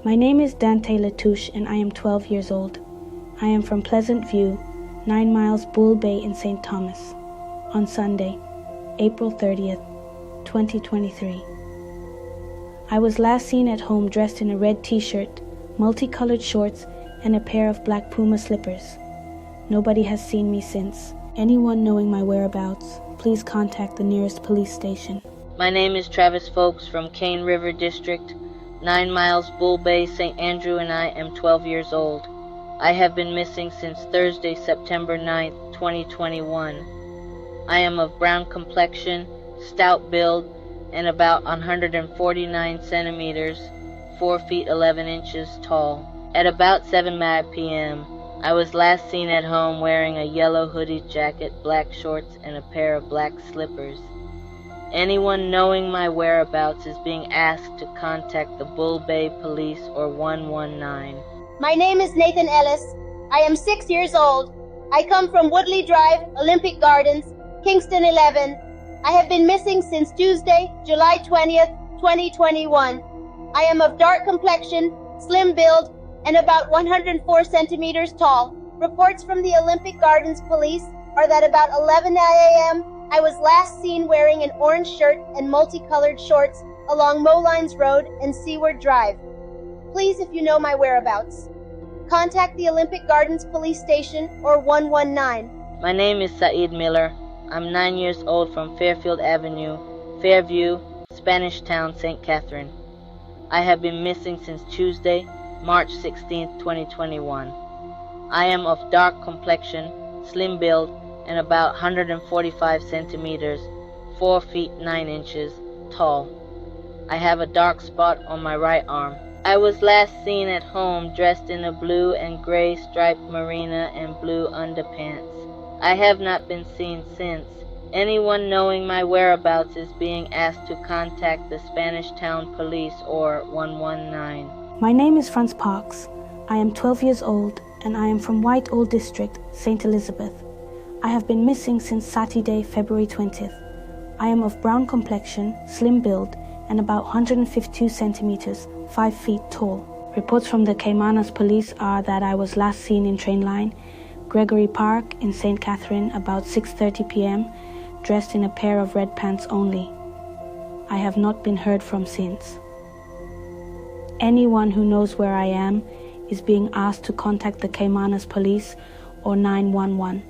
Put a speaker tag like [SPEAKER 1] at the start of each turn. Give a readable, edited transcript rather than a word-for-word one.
[SPEAKER 1] My name is Dante Latou and I am 12 years old. I am from Pleasant View, 9 miles Bull Bay in St. Thomas, on Sunday, April 30th, 2023. I was last seen at home dressed in a red t-shirt, multicolored shorts, and a pair of black Puma slippers. Nobody has seen me since. Anyone knowing my whereabouts, please contact the nearest police station.
[SPEAKER 2] My name is Travis Folks from Cane River District, 9 miles Bull Bay, St. Andrew, and I am 12 years old. I have been missing since Thursday, September 9th, 2021. I am of brown complexion, stout build, and about 149 centimeters, 4 feet 11 inches tall. At about 7 p.m., I was last seen at home wearing a yellow hoodie jacket, black shorts, and a pair of black slippers. Anyone knowing my whereabouts is being asked to contact the Bull Bay Police or 119.
[SPEAKER 3] My name is Nathan Ellis. I am 6 years old. I come from Woodley Drive, Olympic Gardens, Kingston 11. I have been missing since Tuesday, July 20th, 2021. I am of dark complexion, slim build, and about 104 centimeters tall. Reports from the Olympic Gardens police are that about 11 a.m., I was last seen wearing an orange shirt and multicolored shorts along Molines Road and Seaward Drive. Please, if you know my whereabouts, contact the Olympic Gardens police station or 119.
[SPEAKER 2] My name is Saeed Miller. I'm 9 years old from Fairfield Avenue, Fairview, Spanish Town, St. Catherine. I have been missing since Tuesday, March 16, 2021. I am of dark complexion, slim build, and about 145 centimeters, 4 feet 9 inches tall. I have a dark spot on my right arm. I was last seen at home dressed in a blue and gray striped merino and blue underpants. I have not been seen since. Anyone knowing my whereabouts is being asked to contact the Spanish Town Police or 119.
[SPEAKER 1] My name is Franz Parks. I am 12 years old and I am from White Old District, St. Elizabeth. I have been missing since Saturday, February 20th. I am of brown complexion, slim build, and about 152 centimeters, 5 feet tall. Reports from the Caymanas police are that I was last seen in Trainline, Gregory Park in St. Catherine about 6:30 p.m., dressed in a pair of red pants only. I have not been heard from since. Anyone who knows where I am is being asked to contact the Caymanas police or 911.